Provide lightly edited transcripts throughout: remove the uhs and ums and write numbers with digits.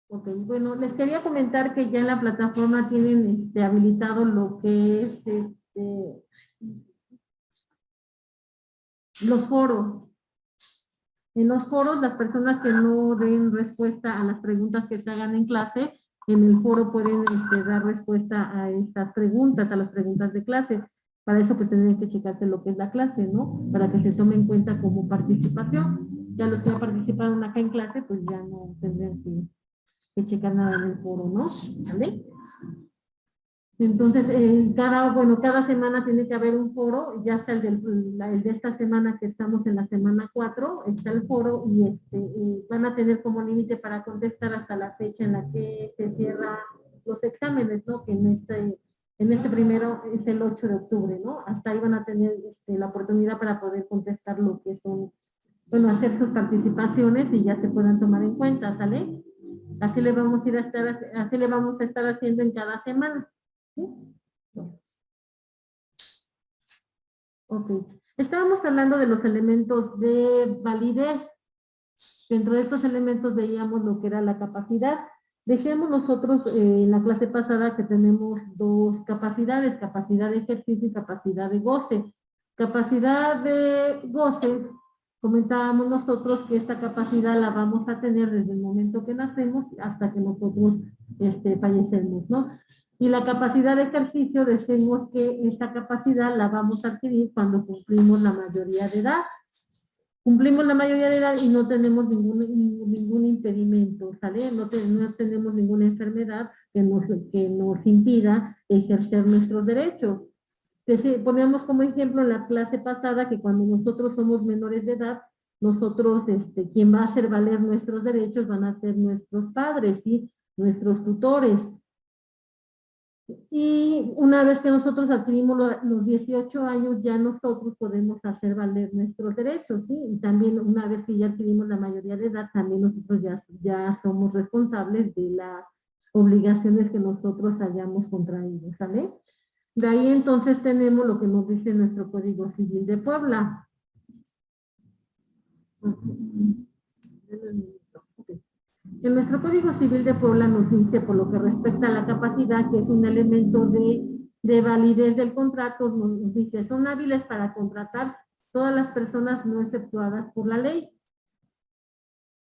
Ok, bueno, les quería comentar que ya en la plataforma tienen habilitado lo que es los foros. En los foros, las personas que no den respuesta a las preguntas que se hagan en clase, en el foro pueden dar respuesta a esas preguntas, a las preguntas de clase. Para eso pues tendrían que checarse lo que es la clase, ¿no? Para que se tome en cuenta como participación. Ya los que ya participaron acá en clase, pues ya no tendrían que checar nada en el foro, ¿no? ¿Vale? Entonces, cada semana tiene que haber un foro, ya está el de esta semana que estamos en la semana 4, está el foro y van a tener como límite para contestar hasta la fecha en la que se cierra los exámenes, ¿no? Que en este primero es el 8 de octubre, ¿no? Hasta ahí van a tener la oportunidad para poder contestar lo que son, bueno, hacer sus participaciones y ya se puedan tomar en cuenta, ¿sale? Así le vamos a así le vamos a estar haciendo en cada semana. ¿Sí? Ok. Estábamos hablando de los elementos de validez. Dentro de estos elementos veíamos lo que era la capacidad. Dejemos nosotros en la clase pasada que tenemos dos capacidades, capacidad de ejercicio y capacidad de goce. Capacidad de goce, comentábamos nosotros que esta capacidad la vamos a tener desde el momento que nacemos hasta que nosotros fallecemos, ¿no? Y la capacidad de ejercicio decimos que esta capacidad la vamos a adquirir cuando cumplimos la mayoría de edad. Cumplimos la mayoría de edad y no tenemos ningún impedimento, ¿sale? No tenemos ninguna enfermedad que nos impida ejercer nuestros derechos. Entonces, poníamos como ejemplo en la clase pasada que cuando nosotros somos menores de edad, nosotros, quien va a hacer valer nuestros derechos van a ser nuestros padres, ¿sí? Nuestros tutores. Y una vez que nosotros adquirimos los 18 años, ya nosotros podemos hacer valer nuestros derechos, ¿sí? Y también una vez que ya adquirimos la mayoría de edad, también nosotros ya somos responsables de las obligaciones que nosotros hayamos contraído, ¿sale? De ahí entonces tenemos lo que nos dice nuestro Código Civil de Puebla. En nuestro Código Civil de Puebla nos dice, por lo que respecta a la capacidad, que es un elemento de validez del contrato, nos dice, son hábiles para contratar todas las personas no exceptuadas por la ley.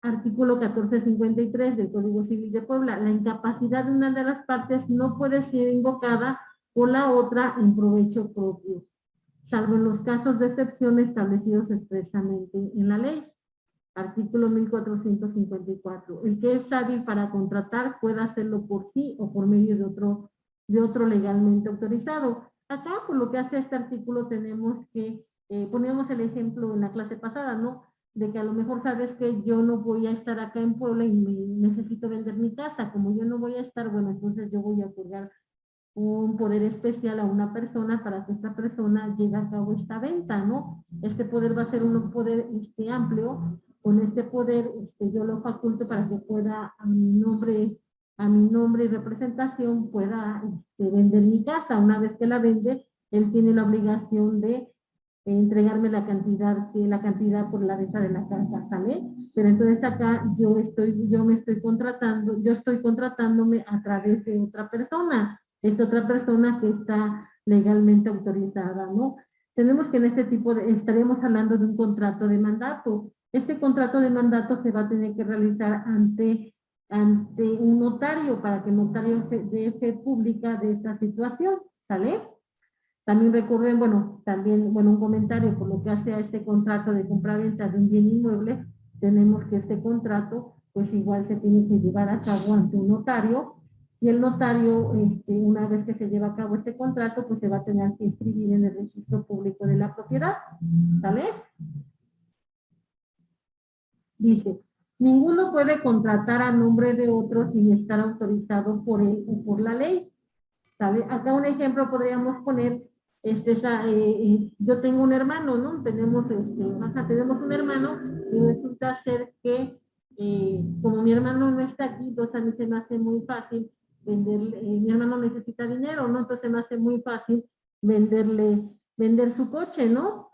Artículo 1453 del Código Civil de Puebla. La incapacidad de una de las partes no puede ser invocada por la otra en provecho propio, salvo en los casos de excepción establecidos expresamente en la ley. Artículo 1454. El que es hábil para contratar puede hacerlo por sí o por medio de otro legalmente autorizado. Acá, por lo que hace este artículo, tenemos que, poníamos el ejemplo en la clase pasada, ¿no? De que a lo mejor sabes que yo no voy a estar acá en Puebla y necesito vender mi casa. Como yo no voy a estar, bueno, entonces yo voy a otorgar un poder especial a una persona para que esta persona lleve a cabo esta venta, ¿no? Este poder va a ser un poder amplio. Con este poder yo lo faculto para que pueda a mi nombre y representación pueda vender mi casa. Una vez que la vende, él tiene la obligación de entregarme la cantidad por la venta de la casa, ¿sale? Pero entonces acá yo estoy contratándome a través de otra persona. Es otra persona que está legalmente autorizada, ¿no? Tenemos que en este estaremos hablando de un contrato de mandato. Este contrato de mandato se va a tener que realizar ante un notario para que el notario dé fe pública de esta situación, ¿sale? También recuerden, un comentario por lo que hace a este contrato de compra-venta de un bien inmueble, tenemos que este contrato, pues igual se tiene que llevar a cabo ante un notario, y el notario, una vez que se lleva a cabo este contrato, pues se va a tener que inscribir en el registro público de la propiedad, ¿sale? Dice, ninguno puede contratar a nombre de otro sin estar autorizado por él o por la ley, ¿sabe? Acá un ejemplo podríamos poner, yo tengo un hermano, ¿no? Tenemos un hermano y resulta ser que como mi hermano no está aquí, entonces a mí se me hace muy fácil venderle, mi hermano necesita dinero, ¿no? Entonces me hace muy fácil vender su coche, ¿no?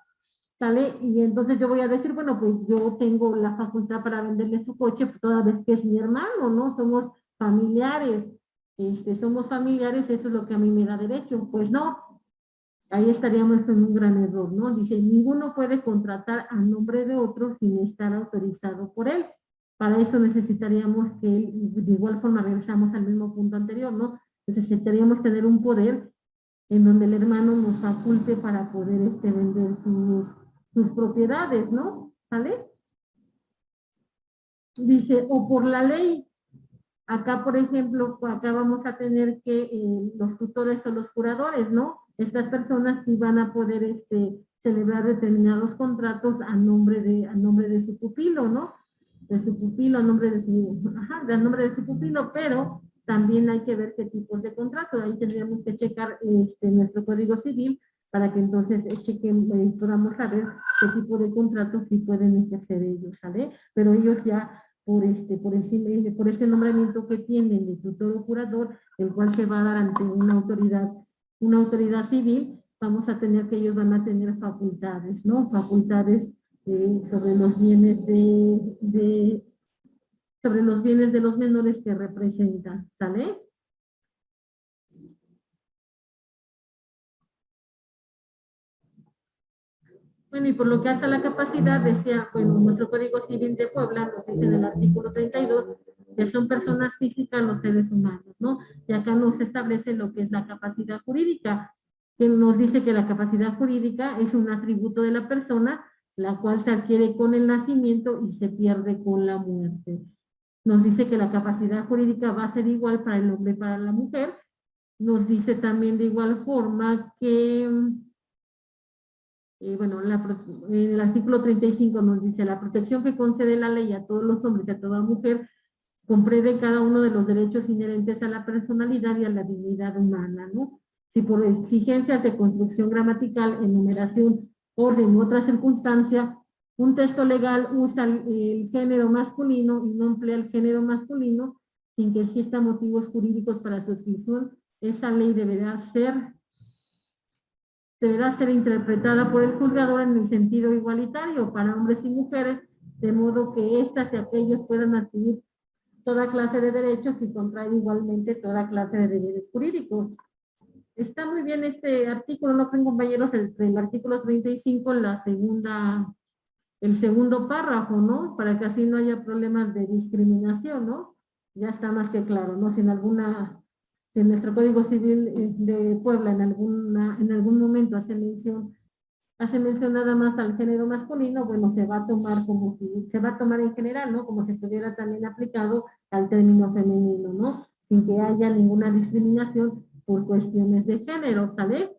¿Sale? Y entonces yo voy a decir, bueno, pues yo tengo la facultad para venderle su coche, pues, toda vez que es mi hermano, ¿no? familiares, somos familiares, eso es lo que a mí me da derecho. Pues no, ahí estaríamos en un gran error, ¿no? Dice, ninguno puede contratar a nombre de otro sin estar autorizado por él. Para eso necesitaríamos que él, de igual forma regresamos al mismo punto anterior, ¿no? Necesitaríamos tener un poder en donde el hermano nos faculte para poder vender sus propiedades, ¿no? ¿Sale? Dice, o por la ley. Acá, por ejemplo, acá vamos a tener que los tutores o los curadores, ¿no? Estas personas sí van a poder celebrar determinados contratos a nombre de su pupilo, ¿no? De su pupilo, a nombre de su pupilo, pero también hay que ver qué tipos de contratos. Ahí tendríamos que checar nuestro Código Civil para que entonces podamos saber qué tipo de contratos sí pueden ejercer ellos, ¿sale? Pero ellos ya por este nombramiento que tienen de tutor o curador, el cual se va a dar ante una autoridad civil, vamos a tener que ellos van a tener facultades, ¿no? Facultades sobre los bienes sobre los bienes de los menores que representan, ¿sale? Bueno, y por lo que hace a la capacidad, decía, bueno, nuestro Código Civil de Puebla nos dice en el artículo 32 que son personas físicas los seres humanos, ¿no? Y acá nos establece lo que es la capacidad jurídica, que nos dice que la capacidad jurídica es un atributo de la persona, la cual se adquiere con el nacimiento y se pierde con la muerte. Nos dice que la capacidad jurídica va a ser igual para el hombre y para la mujer. Nos dice también de igual forma que bueno, el artículo 35 nos dice, la protección que concede la ley a todos los hombres y a toda mujer comprende cada uno de los derechos inherentes a la personalidad y a la dignidad humana, ¿no? Si por exigencias de construcción gramatical, enumeración, orden u otra circunstancia, un texto legal usa el género masculino y no emplea el género masculino, sin que existan motivos jurídicos para su exclusión, esa ley deberá ser interpretada por el juzgador en el sentido igualitario para hombres y mujeres, de modo que éstas y aquellos puedan adquirir toda clase de derechos y contraer igualmente toda clase de deberes jurídicos. Está muy bien este artículo, ¿no creen, compañeros? El artículo 35, el segundo párrafo, ¿no? Para que así no haya problemas de discriminación, ¿no? Ya está más que claro, ¿no? Si en nuestro Código Civil de Puebla en algún momento hace mención nada más al género masculino, bueno, se va a tomar en general, ¿no? Como si estuviera también aplicado al término femenino, ¿no? Sin que haya ninguna discriminación por cuestiones de género, ¿sale?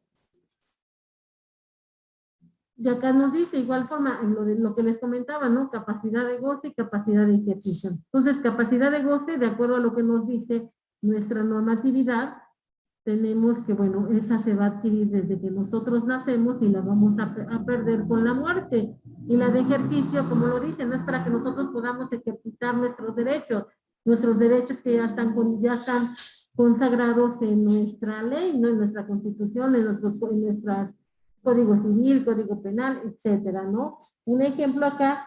Y acá nos dice, igual forma, en lo que les comentaba, ¿no? Capacidad de goce y capacidad de ejercicio. Entonces, capacidad de goce, de acuerdo a lo que nos dice nuestra normatividad, tenemos que, bueno, esa se va a adquirir desde que nosotros nacemos y la vamos a perder con la muerte. Y la de ejercicio, como lo dice, no es para que nosotros podamos ejercitar nuestros derechos que ya están consagrados en nuestra ley, ¿no? En nuestra constitución, en nuestras Código Civil, Código Penal, etcétera, ¿no? Un ejemplo acá,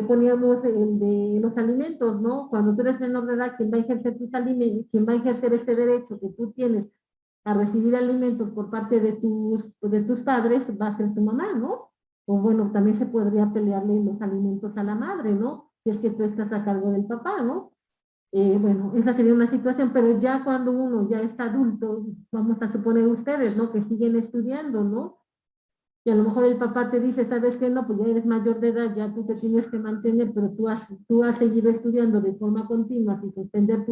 poníamos el de los alimentos, ¿no? Cuando tú eres menor de edad, quien va a ejercer tus alimentos, quien va a ejercer este derecho que tú tienes a recibir alimentos por parte de tus padres, va a ser tu mamá, ¿no? O bueno, también se podría pelearle los alimentos a la madre, ¿no? Si es que tú estás a cargo del papá, ¿no? Bueno, esa sería una situación, pero ya cuando uno ya es adulto, vamos a suponer ustedes, ¿no? Que siguen estudiando, ¿no? Y a lo mejor el papá te dice, ¿sabes qué? No, pues ya eres mayor de edad, ya tú te tienes que mantener, pero tú has seguido estudiando de forma continua sin suspender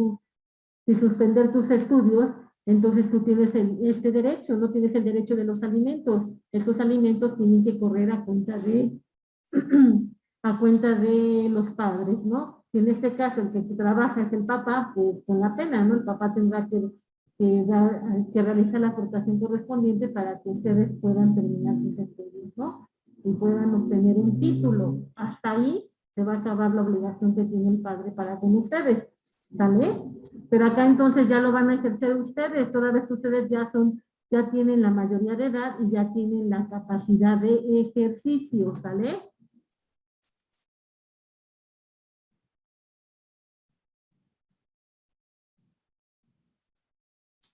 tus estudios, entonces tú tienes este derecho, no tienes el derecho de los alimentos. Estos alimentos tienen que correr a cuenta de, a cuenta de los padres, ¿no? Si en este caso el que trabaja es el papá, pues con la pena, ¿no? El papá tendrá que realizar la aportación correspondiente para que ustedes puedan terminar sus estudios, ¿no? Y puedan obtener un título. Hasta ahí se va a acabar la obligación que tiene el padre para con ustedes, ¿vale? Pero acá entonces ya lo van a ejercer ustedes, toda vez que ustedes ya tienen la mayoría de edad y ya tienen la capacidad de ejercicio, ¿sale?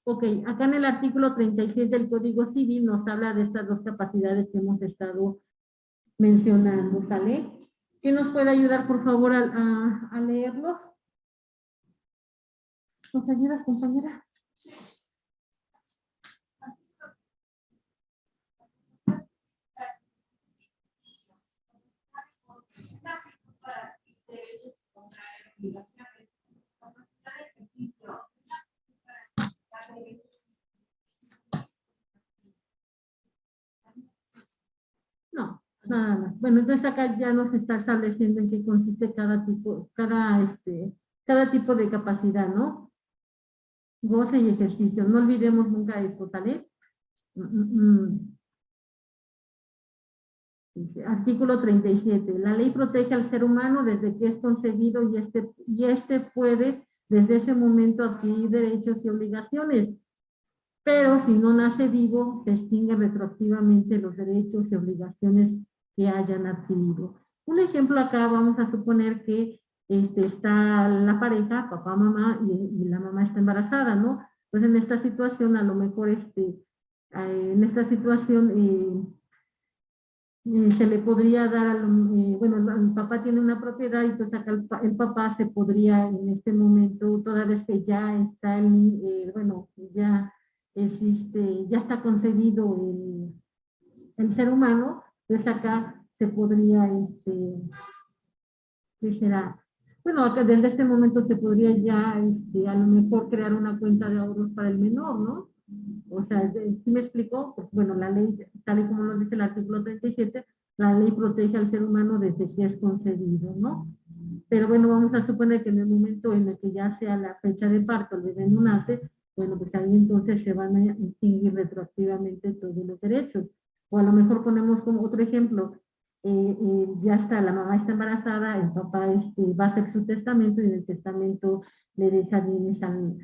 Ok, acá en el artículo 36 del Código Civil nos habla de estas dos capacidades que hemos estado mencionando, ¿sale? ¿Quién nos puede ayudar, por favor, a leerlos? ¿Nos ayudas, compañera? No, nada más. Bueno, entonces acá ya nos está estableciendo en qué consiste cada tipo de capacidad, ¿no? Goce y ejercicio. No olvidemos nunca esto, ¿sale? Dice, artículo 37. La ley protege al ser humano desde que es concebido y este puede desde ese momento adquirir derechos y obligaciones. Pero si no nace vivo, se extinguen retroactivamente los derechos y obligaciones que hayan adquirido. Un ejemplo acá, vamos a suponer que está la pareja, papá, mamá, y la mamá está embarazada, ¿no? Pues en esta situación, a lo mejor, en esta situación, se le podría dar, bueno, el papá tiene una propiedad, y entonces acá el papá se podría en este momento, toda vez que ya está, bueno, ya existe, ya está concebido el ser humano, pues acá se podría, ¿qué será? Bueno, acá desde este momento se podría ya, a lo mejor crear una cuenta de ahorros para el menor, ¿no? O sea, ¿sí me explicó? Pues bueno, la ley, tal y como nos dice el artículo 37, la ley protege al ser humano desde que es concebido, ¿no? Pero bueno, vamos a suponer que en el momento en el que ya sea la fecha de parto, el bebé no nace, bueno, pues ahí entonces se van a extinguir retroactivamente todos los derechos. O a lo mejor ponemos como otro ejemplo, ya está, la mamá está embarazada, el papá va a hacer su testamento y en el testamento le deja bienes al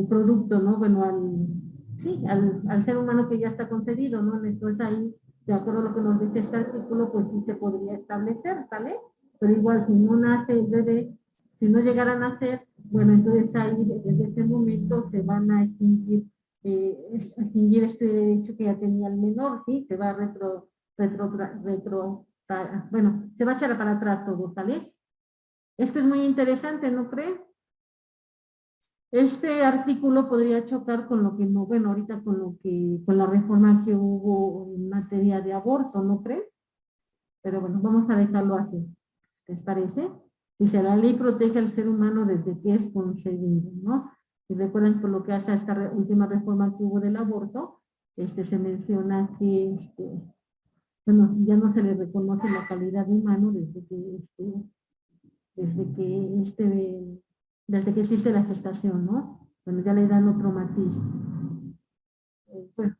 producto, ¿no? Bueno, al ser humano que ya está concebido, ¿no? Entonces ahí, de acuerdo a lo que nos dice este artículo, pues sí se podría establecer, ¿vale? Pero igual, si no nace el bebé, si no llegara a nacer, bueno, entonces ahí, desde ese momento, se van a extinguir este derecho que ya tenía el menor, ¿sí? Se va a bueno, se va a echar para atrás todo, ¿sale? Esto es muy interesante, ¿no cree? Este artículo podría chocar con lo que no, bueno, ahorita con la reforma que hubo en materia de aborto, ¿no cree? Pero bueno, vamos a dejarlo así. ¿Les parece? Dice, la ley protege al ser humano desde que es concebido, ¿no? Y recuerden por lo que hace esta última reforma que hubo del aborto, se menciona que, bueno, ya no se le reconoce la calidad de humano desde que desde que existe la gestación, ¿no? Bueno, ya le dan otro matiz. Bueno,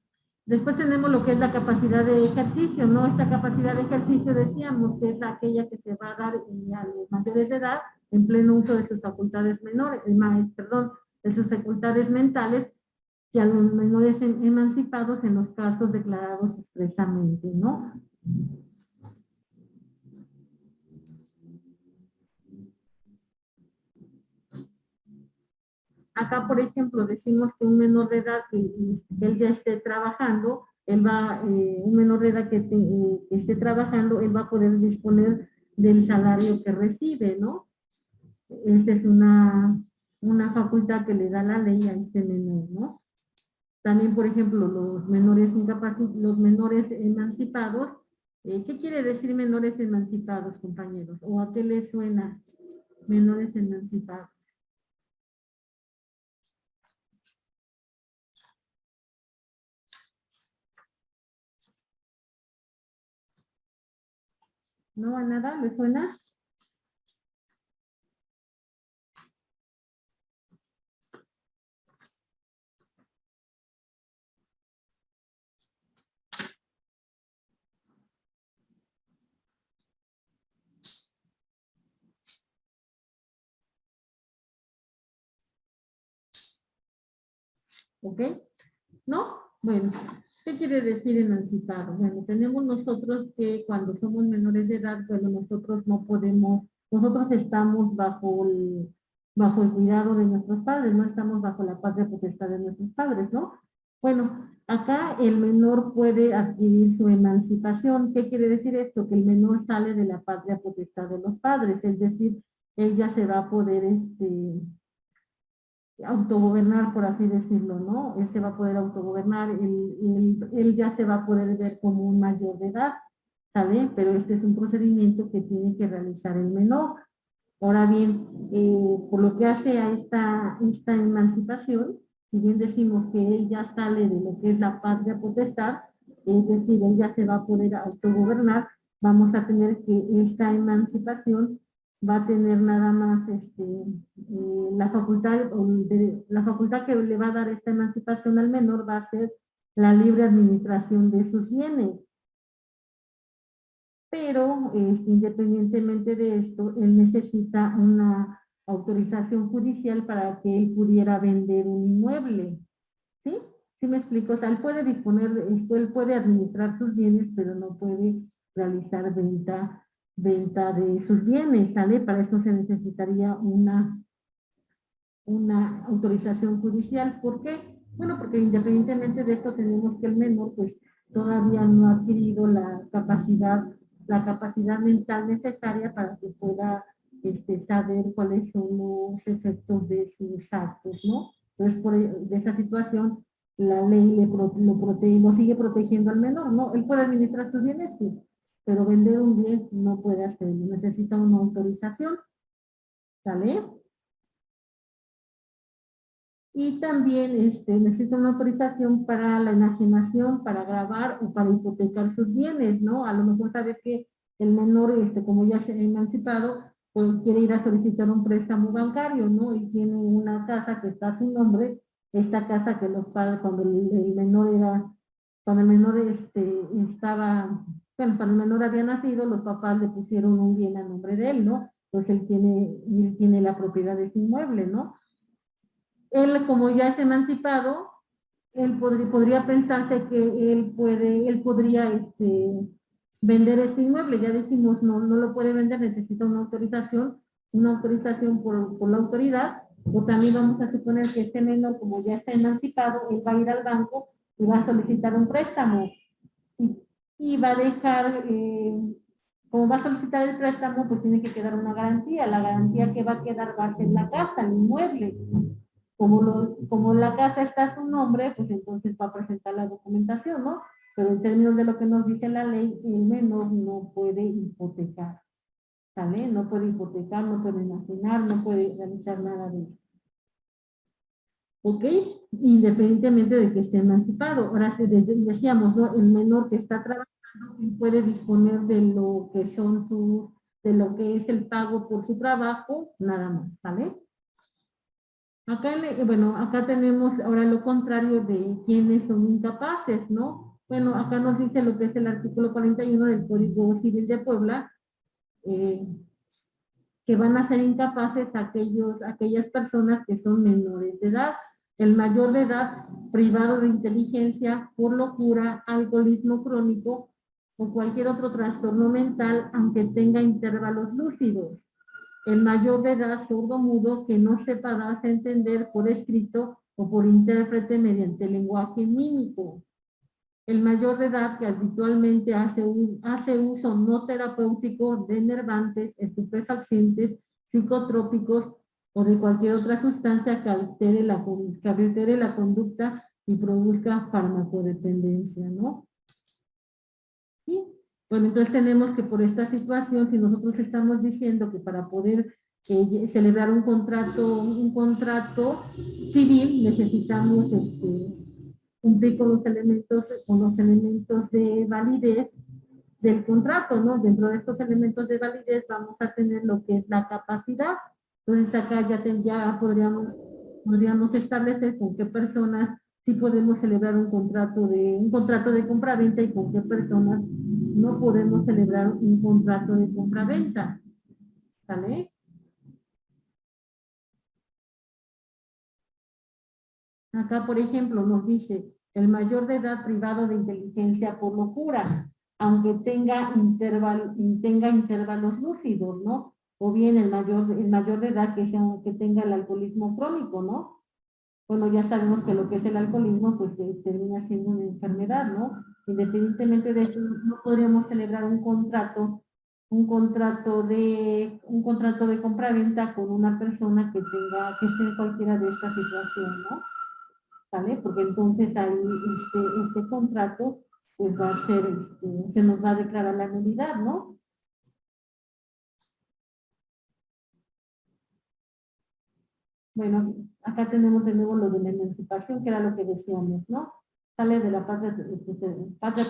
después tenemos lo que es la capacidad de ejercicio, ¿no? Esta capacidad de ejercicio decíamos que es aquella que se va a dar a los mayores de edad en pleno uso de sus facultades de sus facultades mentales, y a los menores emancipados en los casos declarados expresamente, ¿no? Acá, por ejemplo, decimos que un menor de edad que él ya esté trabajando, un menor de edad que esté trabajando, él va a poder disponer del salario que recibe, ¿no? Esa es una facultad que le da la ley a este menor, ¿no? También, por ejemplo, los menores emancipados, ¿qué quiere decir menores emancipados, compañeros? ¿O a qué les suena menores emancipados? ¿No a nada? ¿Les suena? ¿Ok? ¿No? Bueno, ¿qué quiere decir emancipado? Bueno, tenemos nosotros que cuando somos menores de edad, bueno, nosotros no podemos, nosotros estamos bajo bajo el cuidado de nuestros padres, no estamos bajo la patria potestad de nuestros padres, ¿no? Bueno, acá el menor puede adquirir su emancipación. ¿Qué quiere decir esto? Que el menor sale de la patria potestad de los padres, es decir, él ya se va a poder autogobernar, por así decirlo, ¿no? Él se va a poder autogobernar, él ya se va a poder ver como un mayor de edad, ¿sabe? Pero este es un procedimiento que tiene que realizar el menor. Ahora bien, por lo que hace a esta emancipación, si bien decimos que él ya sale de lo que es la patria potestad, es decir, él ya se va a poder autogobernar, vamos a tener que esta emancipación va a tener nada más la facultad que le va a dar esta emancipación al menor va a ser la libre administración de sus bienes. Pero independientemente de esto, él necesita una autorización judicial para que él pudiera vender un inmueble. ¿Sí? ¿Sí me explico? O sea, él puede disponer, él puede administrar sus bienes, pero no puede realizar venta de sus bienes, ¿sale? Para eso se necesitaría una autorización judicial. ¿Por qué? Bueno, porque independientemente de esto tenemos que el menor pues todavía no ha adquirido la capacidad mental necesaria para que pueda saber cuáles son los efectos de sus actos, ¿no? Entonces, de esa situación, la ley lo sigue protegiendo al menor, ¿no? Él puede administrar sus bienes, sí, pero vender un bien no puede hacerlo, necesita una autorización, ¿sale? Y también necesita una autorización para la enajenación, para gravar o para hipotecar sus bienes, ¿no? A lo mejor sabes que el menor, como ya se ha emancipado, pues quiere ir a solicitar un préstamo bancario, ¿no? Y tiene una casa que está a su nombre, esta casa que los padres, cuando el menor cuando el menor estaba, bueno, cuando el menor había nacido, los papás le pusieron un bien a nombre de él, ¿no? Pues él tiene la propiedad de ese inmueble, ¿no? Él, como ya es emancipado, él podría pensarse que él podría vender este inmueble. Ya decimos, no lo puede vender, necesita una autorización por la autoridad, o también vamos a suponer que este menor, como ya está emancipado, él va a ir al banco y va a solicitar un préstamo y va a dejar, como va a solicitar el préstamo, pues tiene que quedar una garantía. La garantía que va a quedar va a ser la casa, el inmueble. Como la casa está a su nombre, pues entonces va a presentar la documentación, ¿no? Pero en términos de lo que nos dice la ley, el menor no puede hipotecar, ¿sale? No puede hipotecar, no puede enajenar, no puede realizar nada de eso. ¿Ok? Independientemente de que esté emancipado. Ahora, si decíamos, ¿no? El menor que está trabajando puede disponer de lo que son de lo que es el pago por su trabajo, nada más, ¿sale? Acá, bueno, acá tenemos ahora lo contrario de quienes son incapaces, ¿no? Bueno, acá nos dice lo que es el artículo 41 del Código Civil de Puebla, eh, que van a ser incapaces aquellas personas que son menores de edad. El mayor de edad privado de inteligencia por locura, alcoholismo crónico o cualquier otro trastorno mental, aunque tenga intervalos lúcidos. El mayor de edad sordo-mudo que no sepa darse a entender por escrito o por intérprete mediante lenguaje mímico. El mayor de edad que habitualmente hace uso no terapéutico de enervantes, estupefacientes, psicotrópicos o de cualquier otra sustancia que altere la conducta y produzca farmacodependencia, ¿no? ¿Sí? Bueno, entonces tenemos que por esta situación, si nosotros estamos diciendo que para poder celebrar un contrato civil necesitamos cumplir con los elementos de validez del contrato, ¿no? Dentro de estos elementos de validez vamos a tener lo que es la capacidad. Entonces acá ya podríamos establecer con qué personas sí podemos celebrar un contrato de compra-venta y con qué personas no podemos celebrar un contrato de compra-venta. ¿Sale? Acá, por ejemplo, nos dice el mayor de edad privado de inteligencia por locura, aunque tenga intervalos lúcidos, ¿no? o bien el mayor de edad que tenga el alcoholismo crónico, ¿no? Bueno, ya sabemos que lo que es el alcoholismo, pues termina siendo una enfermedad, ¿no? Independientemente de eso, no podríamos celebrar un contrato de compraventa con una persona que esté en cualquiera de estas situaciones, ¿no? ¿Vale? Porque entonces ahí este contrato, pues va a ser, se nos va a declarar la nulidad, ¿no? Bueno, acá tenemos de nuevo lo de la emancipación, que era lo que decíamos, ¿no? Sale de la patria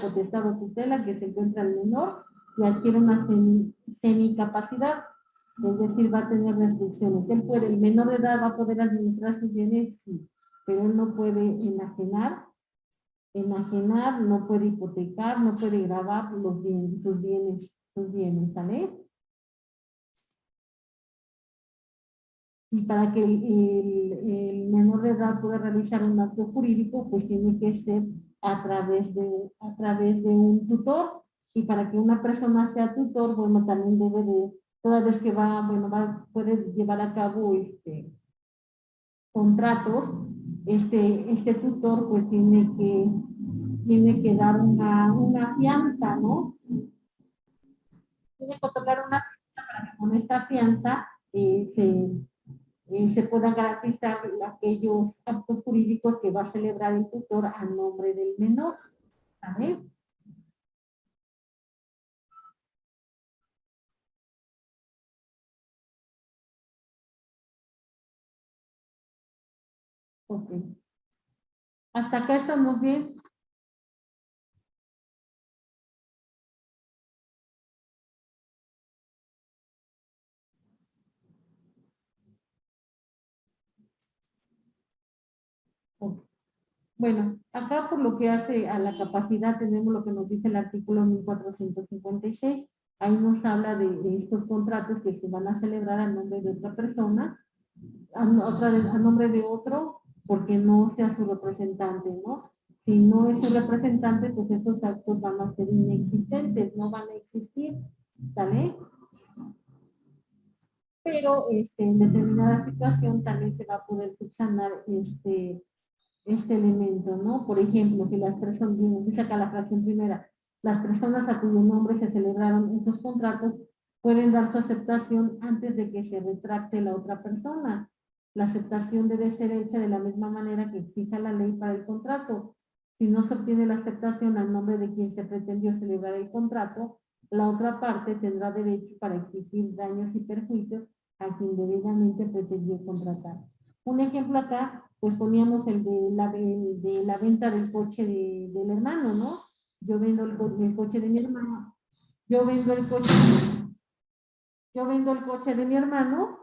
potestad o tutela que se encuentra el menor y adquiere una semicapacidad, es decir, va a tener restricciones. El menor de edad va a poder administrar sus bienes, sí, pero él no puede enajenar, no puede hipotecar, no puede gravar sus bienes, ¿sale? Y para que el menor de edad pueda realizar un acto jurídico, pues tiene que ser a través de un tutor. Y para que una persona sea tutor, bueno, también debe de, toda vez que puede llevar a cabo contratos, este tutor pues tiene que dar una fianza, ¿no? Tiene que otorgar una fianza para que con esta fianza se puedan garantizar aquellos actos jurídicos que va a celebrar el tutor a nombre del menor. ¿Sabes? Ok. Hasta acá estamos bien. Ok. Bueno, acá por lo que hace a la capacidad tenemos lo que nos dice el artículo 1456. Ahí nos habla de estos contratos que se van a celebrar a nombre de otra persona, otra vez a nombre de otro, porque no sea su representante, ¿no? Si no es su representante, pues esos actos van a ser inexistentes, no van a existir, ¿sale? Pero en determinada situación también se va a poder subsanar este elemento, ¿no? Por ejemplo, si las personas, dice acá la fracción primera, las personas a cuyo nombre se celebraron estos contratos pueden dar su aceptación antes de que se retracte la otra persona. La aceptación debe ser hecha de la misma manera que exija la ley para el contrato. Si no se obtiene la aceptación al nombre de quien se pretendió celebrar el contrato, la otra parte tendrá derecho para exigir daños y perjuicios a quien debidamente pretendió contratar. Un ejemplo acá, pues poníamos el de la venta del coche del hermano, ¿no? Yo vendo el coche de mi hermano, yo vendo el coche, yo vendo el coche de mi hermano,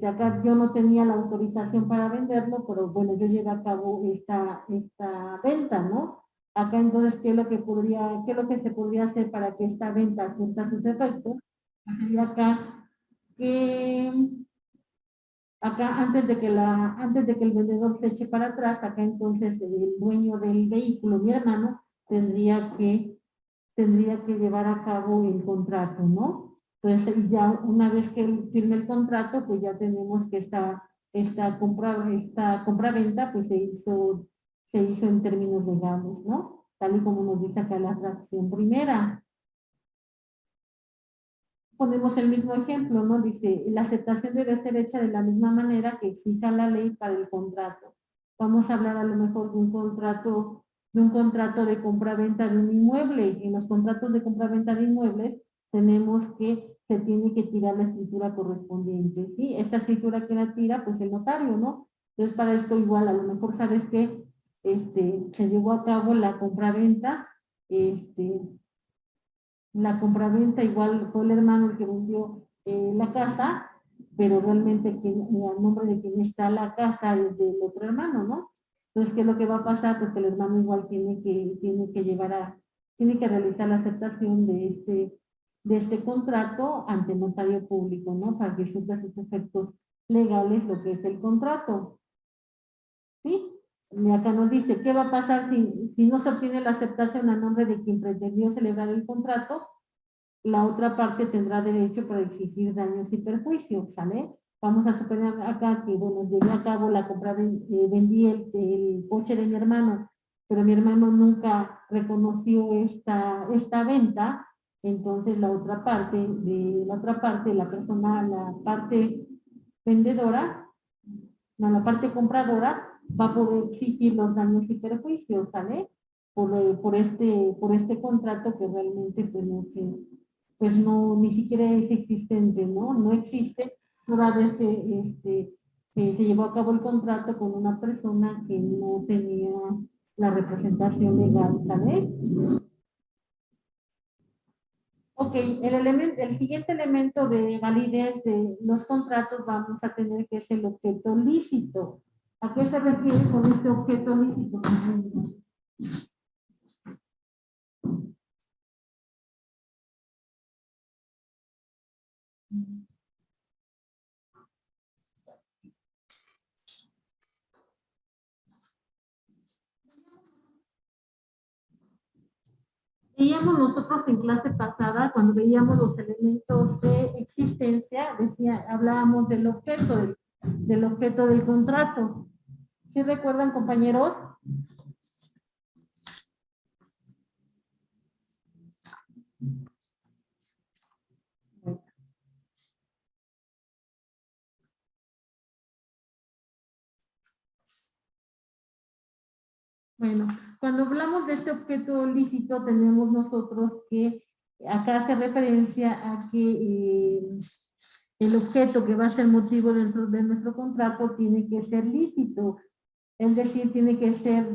acá yo no tenía la autorización para venderlo, pero bueno, yo llevo a cabo esta venta, ¿no? Acá entonces, qué es lo que se podría hacer para que esta venta surta sus efectos? Pues sería que acá antes de que el vendedor se eche para atrás, acá entonces el dueño del vehículo, mi hermano, tendría que llevar a cabo el contrato, ¿no? Entonces ya una vez que él firme el contrato, pues ya tenemos que esta compra-venta pues se hizo en términos legales, ¿no? Tal y como nos dice acá la fracción primera. Ponemos el mismo ejemplo, ¿no? Dice, la aceptación debe ser hecha de la misma manera que exija la ley para el contrato. Vamos a hablar a lo mejor de un contrato de compra-venta de un inmueble. En los contratos de compra-venta de inmuebles tenemos que se tiene que tirar la escritura correspondiente, ¿sí? Esta escritura que la tira, pues el notario, ¿no? Entonces para esto igual, a lo mejor sabes que se llevó a cabo la compra-venta, este, la compraventa igual fue el hermano el que vendió la casa, pero realmente al nombre de quien está la casa es del otro hermano, ¿no? Entonces, ¿qué es lo que va a pasar? Pues que el hermano igual tiene que realizar la aceptación de este contrato ante notario público, ¿no? Para que supla sus efectos legales lo que es el contrato, ¿sí? Y acá nos dice, ¿qué va a pasar si no se obtiene la aceptación a nombre de quien pretendió celebrar el contrato? la otra parte tendrá derecho para exigir daños y perjuicios, ¿sale? Vamos a suponer acá que, bueno, llevé a cabo la compra, vendí el coche de mi hermano, pero mi hermano nunca reconoció esta venta, entonces la persona, la parte vendedora, no, la parte compradora va a poder exigir los daños y perjuicios, ¿sale? Por este contrato que realmente pues no se, pues no, ni siquiera es existente, ¿no? No existe toda vez que se llevó a cabo el contrato con una persona que no tenía la representación legal, ¿sale? Ok, el siguiente elemento de validez de los contratos vamos a tener que es el objeto lícito. ¿A qué se refiere con este objeto lícito? Veíamos nosotros en clase pasada, cuando veíamos los elementos de existencia, hablábamos del objeto del contrato. ¿Sí recuerdan, compañeros? Bueno, cuando hablamos de este objeto lícito, tenemos nosotros que acá hace referencia a que el objeto que va a ser motivo dentro de nuestro contrato tiene que ser lícito, es decir, tiene que ser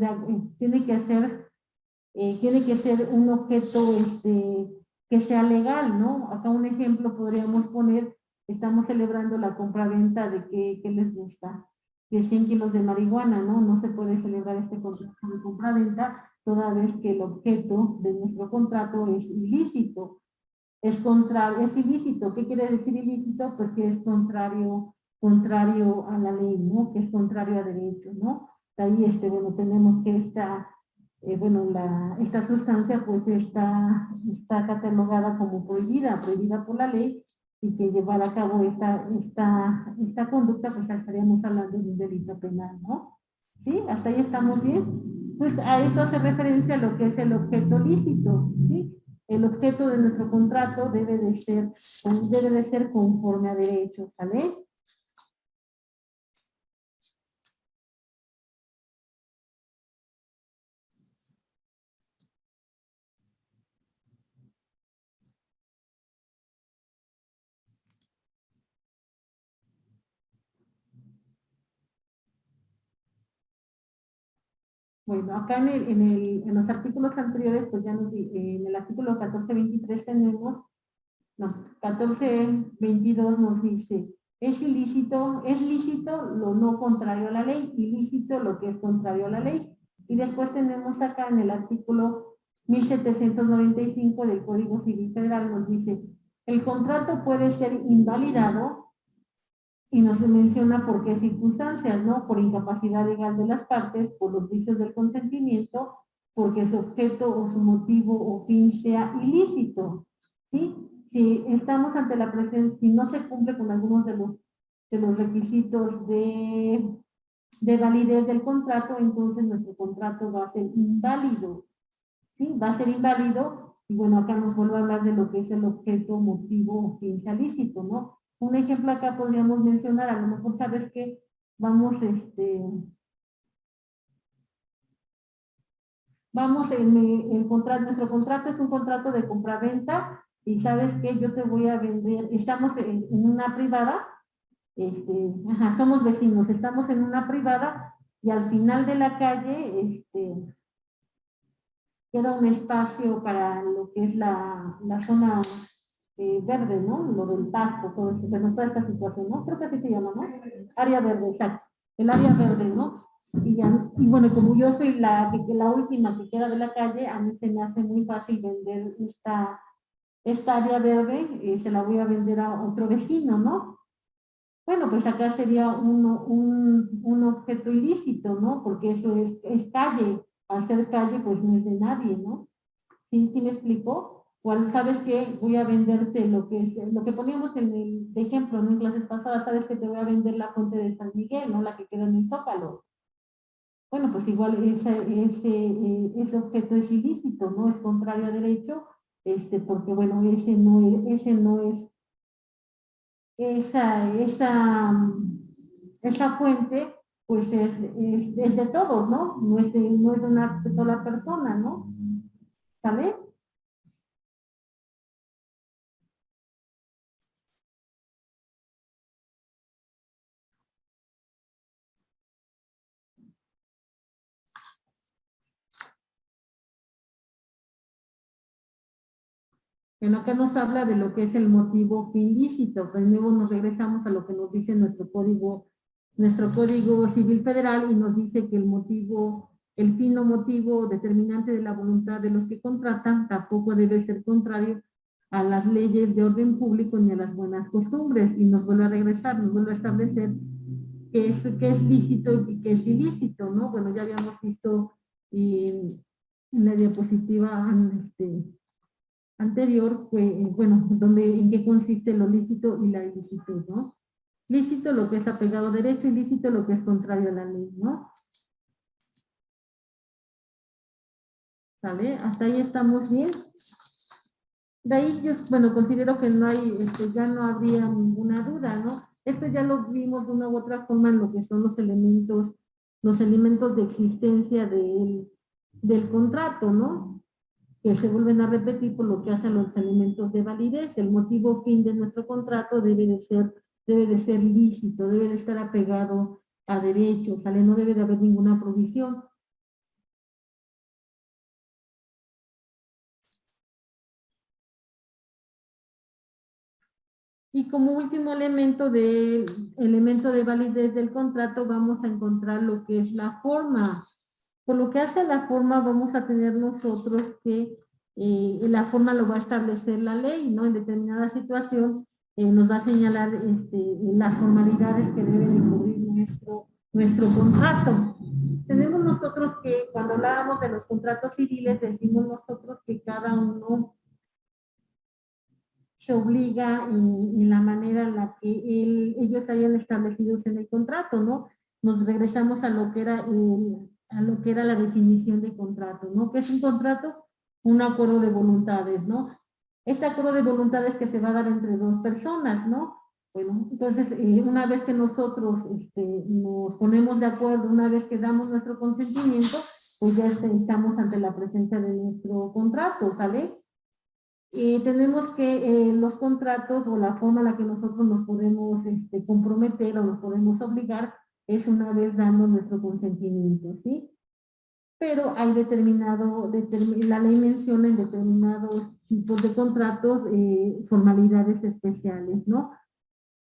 un objeto que sea legal, ¿no? Acá un ejemplo podríamos poner, estamos celebrando la compraventa de ¿qué les gusta? De 100 kilos de marihuana, ¿no? No se puede celebrar este contrato de compraventa toda vez que el objeto de nuestro contrato es ilícito. Es ilícito. ¿Qué quiere decir ilícito? Pues que es contrario a la ley, ¿no? Que es contrario a derecho, ¿no? De ahí, bueno, tenemos que esta sustancia pues está catalogada como prohibida por la ley, y que llevar a cabo esta conducta, pues estaríamos hablando de un delito penal, ¿no? ¿Sí? ¿Hasta ahí estamos bien? Pues a eso hace referencia lo que es el objeto lícito, ¿sí? El objeto de nuestro contrato debe de ser conforme a derecho, ¿sale? Bueno, acá en los artículos anteriores, pues en el artículo 1423 tenemos, no, 1422 nos dice, es lícito lo no contrario a la ley, ilícito lo que es contrario a la ley. Y después tenemos acá en el artículo 1795 del Código Civil Federal, nos dice, el contrato puede ser invalidado, y nos menciona por qué circunstancias, ¿no? Por incapacidad legal de las partes, por los vicios del consentimiento, porque su objeto o su motivo o fin sea ilícito, ¿sí? Si estamos ante la presencia, si no se cumple con algunos de los requisitos de validez del contrato, entonces nuestro contrato va a ser inválido, ¿sí? Va a ser inválido, y bueno, acá nos vuelve a hablar de lo que es el objeto, motivo o fin sea lícito, ¿no? Un ejemplo acá podríamos mencionar, a lo mejor sabes que vamos, nuestro contrato es un contrato de compraventa, y sabes que yo te voy a vender, estamos en una privada, somos vecinos, estamos en una privada, y al final de la calle, queda un espacio para lo que es la zona verde, ¿no? Lo del pasto, todo eso, bueno, toda esta situación, ¿no? Creo que así se llama, ¿no? Área verde, exacto. El área verde, ¿no? Y bueno, como yo soy la última que queda de la calle, a mí se me hace muy fácil vender esta área verde, se la voy a vender a otro vecino, ¿no? Bueno, pues acá sería un objeto ilícito, ¿no? Porque eso es calle. Al ser calle, pues no es de nadie, ¿no? ¿Sí me explico? ¿Cuál sabes que voy a venderte lo que es, lo que poníamos en el de ejemplo, ¿no? En clases pasadas, sabes que te voy a vender la fuente de San Miguel, ¿no? La que queda en el Zócalo. Bueno, pues igual ese objeto es ilícito, ¿no? Es contrario a derecho, porque bueno, ese no es esa fuente, pues es de todos, ¿no? No es de una sola persona, ¿no? ¿Sale? En acá nos habla de lo que es el motivo ilícito. De nuevo nos regresamos a lo que nos dice nuestro código civil federal y nos dice que el fin o motivo determinante de la voluntad de los que contratan tampoco debe ser contrario a las leyes de orden público ni a las buenas costumbres. Y nos vuelve a regresar, nos vuelve a establecer qué es lícito y qué es ilícito, ¿no? Bueno, ya habíamos visto en la diapositiva anterior, bueno, en qué consiste lo lícito y la ilícito, ¿no? Lícito lo que es apegado a derecho, ilícito lo que es contrario a la ley, ¿no? ¿Sale? Hasta ahí estamos bien. De ahí yo, bueno, considero que no hay, ya no habría ninguna duda, ¿no? Esto ya lo vimos de una u otra forma en lo que son los elementos de existencia del contrato, ¿no? Que se vuelven a repetir por lo que hacen los elementos de validez. El motivo fin de nuestro contrato debe de ser lícito, debe de estar apegado a derechos, ¿sale? No debe de haber ninguna provisión. Y como último elemento de validez del contrato, vamos a encontrar lo que es la forma. Por lo que hace a la forma, vamos a tener nosotros que la forma lo va a establecer la ley, ¿no? En determinada situación nos va a señalar las formalidades que deben cubrir nuestro contrato. Tenemos nosotros que, cuando hablábamos de los contratos civiles, decimos nosotros que cada uno se obliga en la manera en la que ellos hayan establecido en el contrato, ¿no? Nos regresamos a lo que era la definición de contrato, ¿no? ¿Qué es un contrato? Un acuerdo de voluntades, ¿no? Este acuerdo de voluntades que se va a dar entre dos personas, ¿no? Bueno, entonces, una vez que nosotros nos ponemos de acuerdo, una vez que damos nuestro consentimiento, pues ya estamos ante la presencia de nuestro contrato, ¿sale? Y tenemos que los contratos o la forma en la que nosotros nos podemos comprometer o nos podemos obligar es una vez dando nuestro consentimiento, ¿sí? Pero hay la ley menciona en determinados tipos de contratos formalidades especiales, ¿no?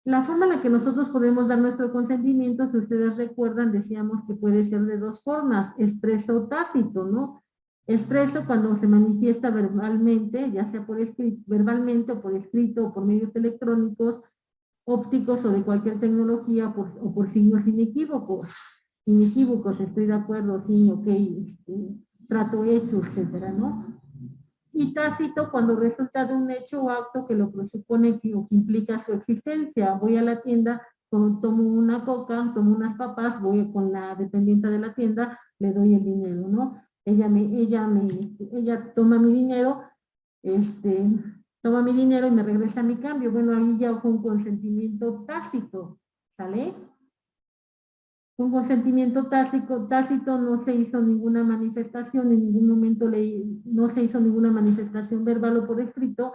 La forma en la que nosotros podemos dar nuestro consentimiento, si ustedes recuerdan, decíamos que puede ser de dos formas, expreso o tácito, ¿no? Expreso cuando se manifiesta verbalmente, ya sea verbalmente o por escrito o por medios electrónicos, ópticos o de cualquier tecnología o por signos inequívocos. Inequívocos, estoy de acuerdo, sí, ok, trato hecho, etcétera, ¿no? Y tácito cuando resulta de un hecho o acto que lo presupone o que implica su existencia. Voy a la tienda, tomo una coca, tomo unas papas, voy con la dependiente de la tienda, le doy el dinero, ¿no? Ella toma mi dinero, este, toma mi dinero y me regresa mi cambio. Bueno, ahí ya fue un consentimiento tácito, ¿sale? Un consentimiento tácito no se hizo ninguna manifestación, en ningún momento no se hizo ninguna manifestación verbal o por escrito,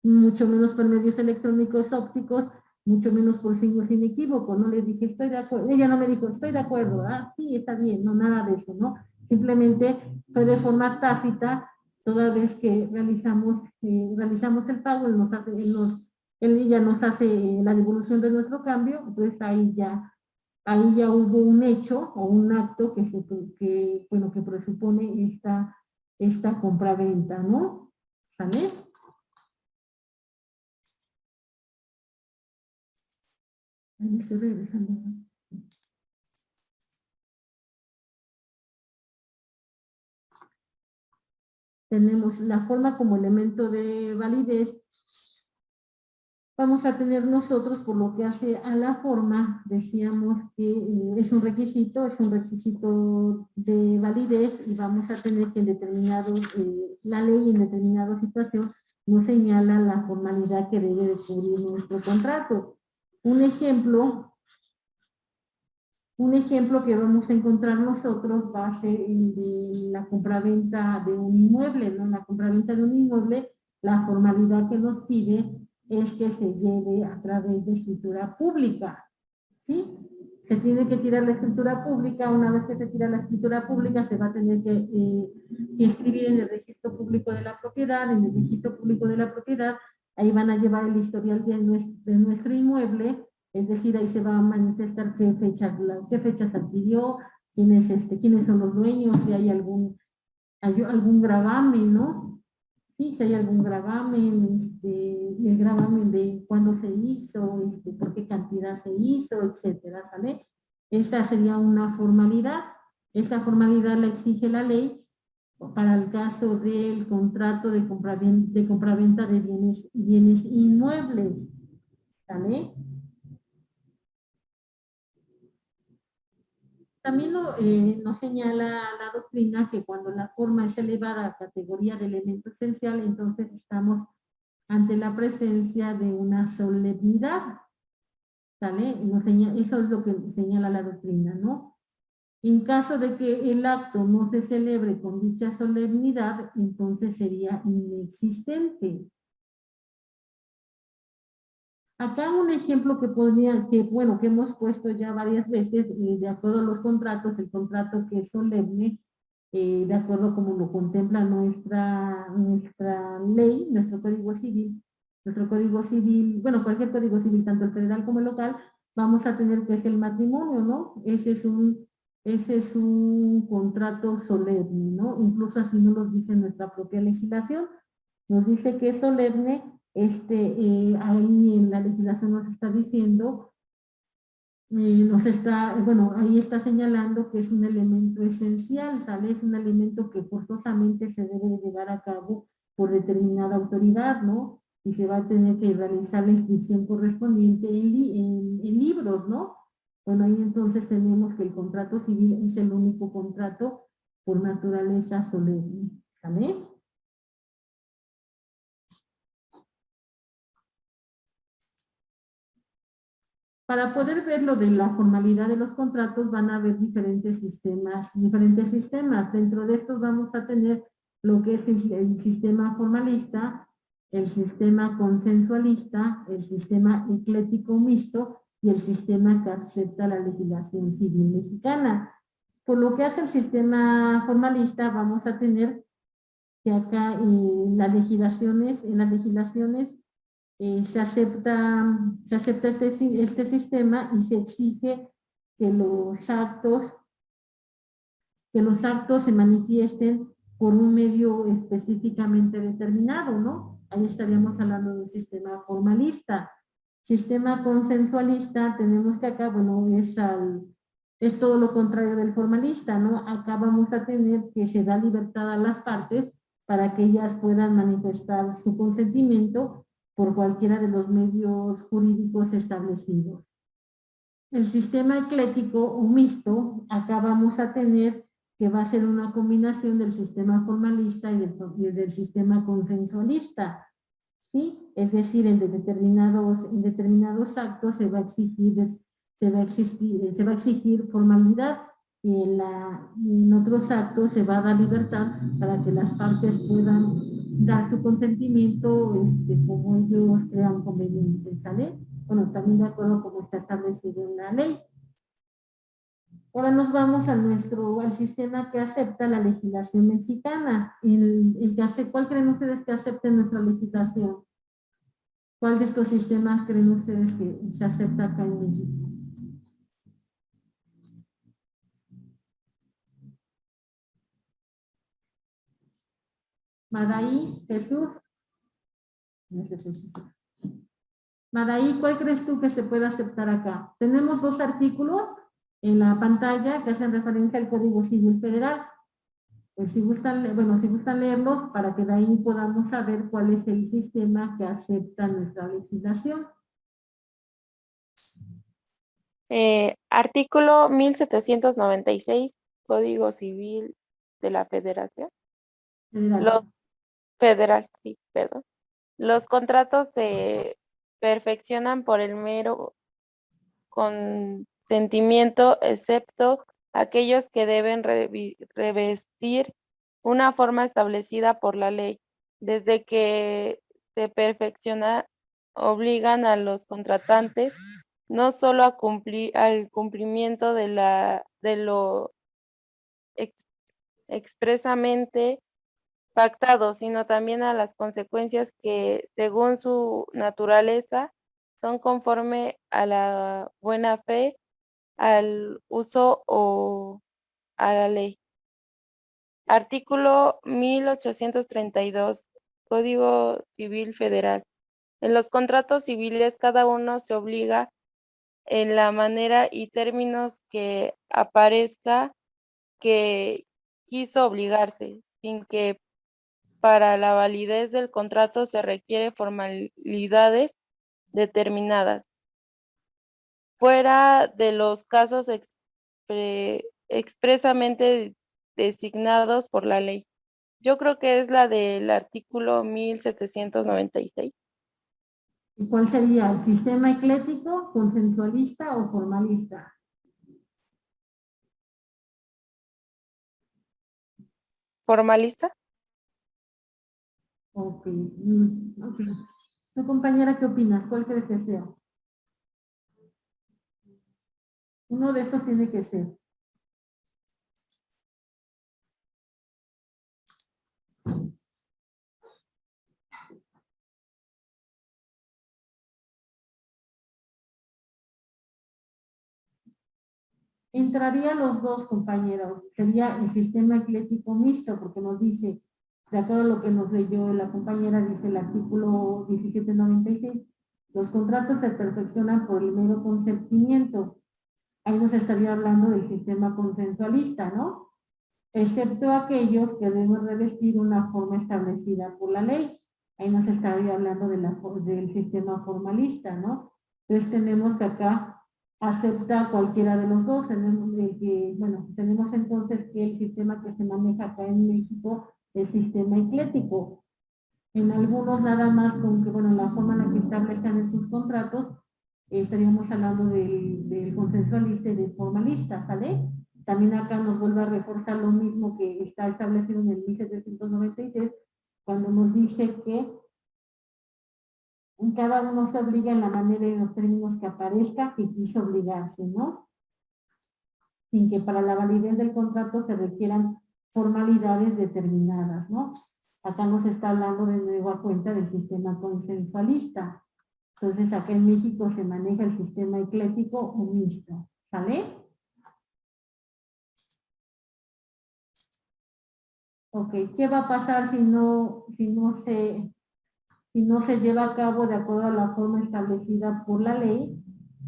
mucho menos por medios electrónicos ópticos, mucho menos por signos inequívocos. No le dije, estoy de acuerdo. Ella no me dijo, estoy de acuerdo. Ah, sí, está bien, no, nada de eso, ¿no? Simplemente fue de forma tácita, toda vez que realizamos el pago, ella nos hace la devolución de nuestro cambio, entonces ahí ya hubo un hecho o un acto que presupone esta compraventa, ¿no? ¿Sale? Ahí estoy regresando. tenemos la forma como elemento de validez. Vamos a tener nosotros, por lo que hace a la forma, decíamos que es un requisito de validez y vamos a tener que en determinado, la ley en determinada situación nos señala la formalidad que debe de cubrir nuestro contrato. Un ejemplo que vamos a encontrar nosotros va a ser el de la compraventa de un inmueble, ¿no? La compraventa de un inmueble, la formalidad que nos pide es que se lleve a través de escritura pública, ¿sí? Se tiene que tirar la escritura pública. Una vez que se tira la escritura pública, se va a tener que inscribir en el registro público de la propiedad. En el registro público de la propiedad, ahí van a llevar el historial de nuestro inmueble, es decir, ahí se va a manifestar qué fecha se adquirió, quiénes son los dueños, si hay algún gravamen, ¿no? Sí, si hay algún gravamen, y el gravamen de cuándo se hizo, por qué cantidad se hizo, etcétera, ¿sale? Esa sería una formalidad. Esa formalidad la exige la ley para el caso del contrato de compraventa de bienes inmuebles, ¿sale? También nos señala la doctrina que cuando la forma es elevada a categoría de elemento esencial, entonces estamos ante la presencia de una solemnidad, ¿sale? Eso es lo que señala la doctrina, ¿no? En caso de que el acto no se celebre con dicha solemnidad, entonces sería inexistente. Acá un ejemplo que hemos puesto ya varias veces, de acuerdo a los contratos, el contrato que es solemne, de acuerdo como lo contempla nuestra ley, nuestro Código Civil, bueno, cualquier Código Civil, tanto el federal como el local, vamos a tener que es el matrimonio, ¿no? Ese es un contrato solemne, ¿no? Incluso así nos lo dice nuestra propia legislación. Nos dice que es solemne. Ahí en la legislación nos está diciendo, ahí está señalando que es un elemento esencial, ¿sale? Es un elemento que forzosamente se debe de llevar a cabo por determinada autoridad, ¿no? Y se va a tener que realizar la inscripción correspondiente en libros, ¿no? Bueno, ahí entonces tenemos que el contrato civil es el único contrato por naturaleza solemne, ¿sale? Para poder ver lo de la formalidad de los contratos van a haber diferentes sistemas. Dentro de estos vamos a tener lo que es el sistema formalista, el sistema consensualista, el sistema eclético mixto y el sistema que acepta la legislación civil mexicana. Por lo que hace el sistema formalista, vamos a tener que acá en las legislaciones se acepta este sistema y se exige que los actos se manifiesten por un medio específicamente determinado, ¿no? Ahí estaríamos hablando de un sistema formalista. Sistema consensualista, tenemos que acá, bueno, es todo lo contrario del formalista, ¿no? Acá vamos a tener que se da libertad a las partes para que ellas puedan manifestar su consentimiento por cualquiera de los medios jurídicos establecidos. El sistema eclético o mixto, acá vamos a tener que va a ser una combinación del sistema formalista y del sistema consensualista, ¿sí? Es decir, en determinados actos se va a exigir formalidad y en otros actos se va a dar libertad para que las partes puedan dar su consentimiento como ellos crean conveniente, ¿sale? Bueno, también de acuerdo como está establecido en la ley. Ahora nos vamos al sistema que acepta la legislación mexicana. ¿Cuál creen ustedes que acepte nuestra legislación? ¿Cuál de estos sistemas creen ustedes que se acepta acá en México? Madaí, Jesús. Madaí, ¿cuál crees tú que se puede aceptar acá? Tenemos dos artículos en la pantalla que hacen referencia al Código Civil Federal. Pues si gustan, bueno, si gustan leerlos para que de ahí podamos saber cuál es el sistema que acepta nuestra legislación. Artículo 1796, Código Civil de la Federación. Los federal, sí, perdón. Los contratos se perfeccionan por el mero consentimiento, excepto aquellos que deben revestir una forma establecida por la ley. Desde que se perfecciona, obligan a los contratantes no solo a cumplir al cumplimiento de lo expresamente pactado, sino también a las consecuencias que, según su naturaleza, son conforme a la buena fe, al uso o a la ley. Artículo 1832, Código Civil Federal. En los contratos civiles cada uno se obliga en la manera y términos que aparezca que quiso obligarse, sin que para la validez del contrato se requiere formalidades determinadas, fuera de los casos expresamente designados por la ley. Yo creo que es la del artículo 1796. ¿Y cuál sería? ¿El sistema eclético, consensualista o formalista? ¿Formalista? Ok. Ok. ¿Tu compañera qué opinas? ¿Cuál crees que sea? Uno de esos tiene que ser. Entraría los dos, compañeros. Sería el sistema eclético mixto, porque nos dice, de acuerdo a lo que nos leyó la compañera, dice el artículo 1796, los contratos se perfeccionan por el mero consentimiento. Ahí nos estaría hablando del sistema consensualista, ¿no? Excepto aquellos que deben revestir una forma establecida por la ley. Ahí nos estaría hablando del sistema formalista, ¿no? Entonces tenemos que acá acepta cualquiera de los dos. Tenemos tenemos entonces que el sistema que se maneja acá en México, el sistema eclético. En algunos nada más con que, bueno, la forma en la que establezcan en sus contratos, estaríamos hablando del consensualista y del formalista, ¿sale? También acá nos vuelve a reforzar lo mismo que está establecido en el 1796, cuando nos dice que cada uno se obliga en la manera y en los términos que aparezca que quiso obligarse, ¿no? Sin que para la validez del contrato se requieran formalidades determinadas, ¿no? Acá nos está hablando de nuevo a cuenta del sistema consensualista. Entonces acá en México se maneja el sistema eclético o mixto, ¿sale? Ok, ¿qué va a pasar si no se lleva a cabo de acuerdo a la forma establecida por la ley?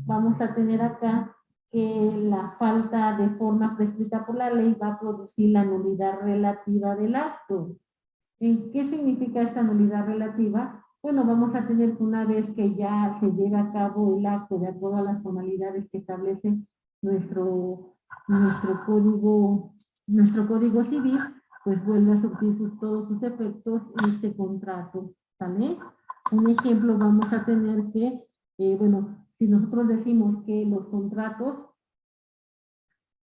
Vamos a tener acá que la falta de forma prescrita por la ley va a producir la nulidad relativa del acto. ¿Qué significa esta nulidad relativa? Bueno, vamos a tener que una vez que ya se lleva a cabo el acto de acuerdo a las formalidades que establece nuestro, nuestro código civil, pues vuelve a surtir todos sus efectos este contrato, ¿vale? Un ejemplo vamos a tener que, si nosotros decimos que los contratos,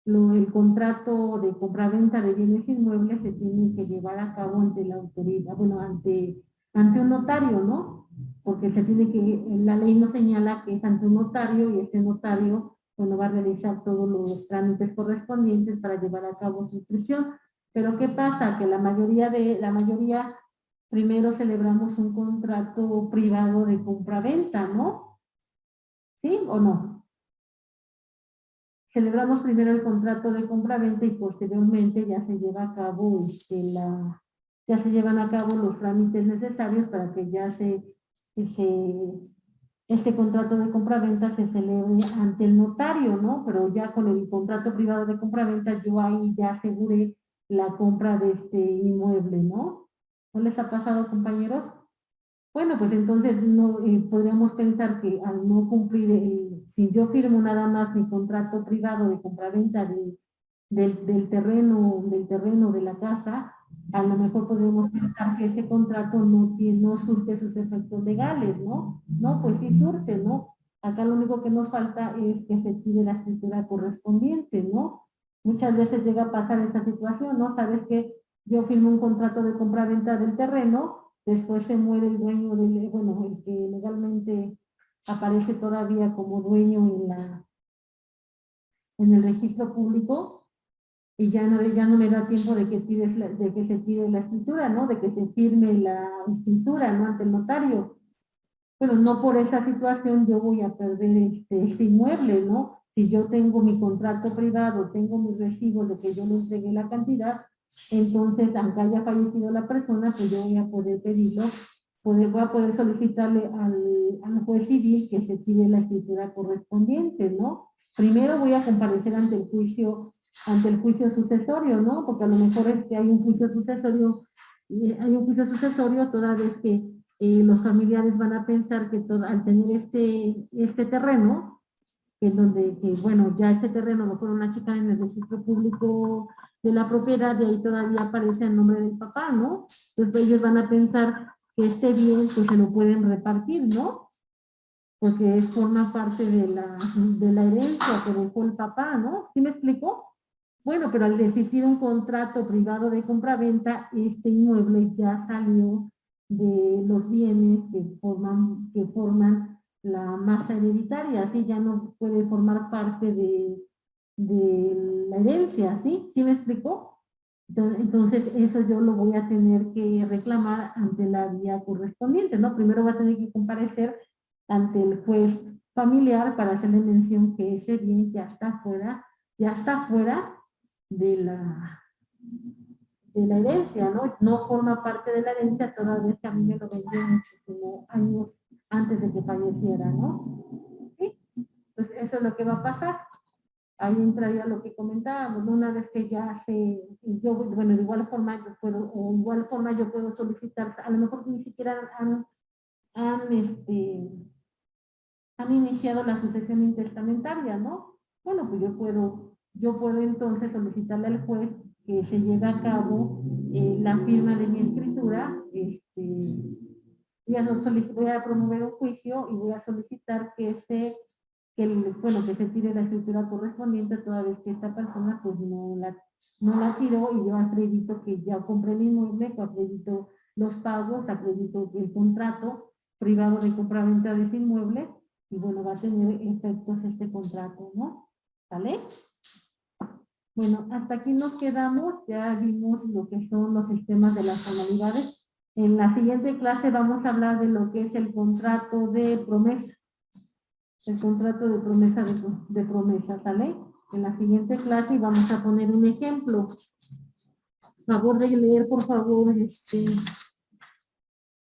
el contrato de compraventa de bienes inmuebles se tiene que llevar a cabo ante la autoridad, ante un notario, ¿no? Porque la ley nos señala que es ante un notario y este notario, va a realizar todos los trámites correspondientes para llevar a cabo su inscripción. Pero ¿qué pasa? Que la mayoría primero celebramos un contrato privado de compraventa, ¿no? ¿Sí o no? Celebramos primero el contrato de compraventa y posteriormente ya se lleva a cabo ya se llevan a cabo los trámites necesarios para que ya este contrato de compraventa se celebre ante el notario, ¿no? Pero ya con el contrato privado de compraventa yo ahí ya aseguré la compra de este inmueble, ¿no? ¿No les ha pasado, compañeros? Bueno, pues entonces no podríamos pensar que al no cumplir, si yo firmo nada más mi contrato privado de compraventa del terreno de la casa, a lo mejor podemos pensar que ese contrato no surte sus efectos legales, ¿no? No, pues sí surte, ¿no? Acá lo único que nos falta es que se tire la escritura correspondiente, ¿no? Muchas veces llega a pasar esta situación, ¿no? Sabes que yo firmo un contrato de compraventa del terreno, después se muere el dueño bueno, el que legalmente aparece todavía como dueño en el registro público, y ya no me da tiempo de que se tire la escritura, ¿no? De que se firme la escritura, ¿no? Ante el notario. Pero no por esa situación yo voy a perder este inmueble, ¿no? Si yo tengo mi contrato privado, tengo mi recibo de que yo le entregué la cantidad, entonces, aunque haya fallecido la persona, pues yo voy a poder pedirlo, voy a poder solicitarle al juez civil que se tire la escritura correspondiente, ¿no? Primero voy a comparecer ante el juicio sucesorio, ¿no? Porque a lo mejor es que hay un juicio sucesorio, toda vez que los familiares van a pensar que al tener este terreno, bueno, ya este terreno lo fueron a checar en el registro público de la propiedad, y ahí todavía aparece el nombre del papá, ¿no? Entonces ellos van a pensar que este bien pues se lo pueden repartir, ¿no? Porque forma parte de la herencia que dejó el papá, ¿no? ¿Sí me explico? Bueno, pero al existir un contrato privado de compraventa, este inmueble ya salió de los bienes que forman la masa hereditaria, así ya no puede formar parte de la herencia, ¿sí? ¿Sí me explicó? Entonces, eso yo lo voy a tener que reclamar ante la vía correspondiente, ¿no? Primero va a tener que comparecer ante el juez familiar para hacerle mención que ese bien ya está fuera de la herencia, ¿no? No forma parte de la herencia toda vez que a mí me lo vendió muchísimos años antes de que falleciera, ¿no? ¿Sí? Pues eso es lo que va a pasar. Ahí entraría lo que comentábamos, ¿no? Una vez que bueno, de igual forma yo puedo solicitar, a lo mejor ni siquiera han iniciado la sucesión intestamentaria, ¿no? Bueno, pues yo puedo entonces solicitarle al juez que se lleve a cabo la firma de mi escritura, voy a promover un juicio y voy a solicitar bueno, que se tire la escritura correspondiente toda vez que esta persona pues no la tiró, y yo acredito que ya compré el inmueble, acredito los pagos, acredito el contrato privado de compraventa de ese inmueble, y bueno, va a tener efectos este contrato, ¿no? ¿Vale? Bueno, hasta aquí nos quedamos, ya vimos lo que son los sistemas de las formalidades. En la siguiente clase vamos a hablar de lo que es el contrato de promesa. El contrato de promesa, ¿sale? En la siguiente clase vamos a poner un ejemplo. Favor de leer, por favor,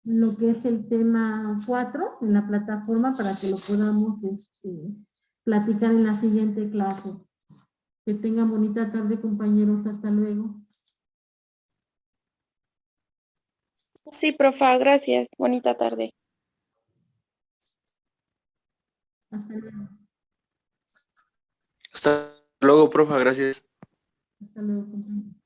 lo que es el tema 4 en la plataforma para que lo podamos platicar en la siguiente clase. Que tengan bonita tarde, compañeros. Hasta luego. Sí, profa, gracias. Bonita tarde. Hasta luego. Hasta luego, profa, gracias. Hasta luego, compañeros.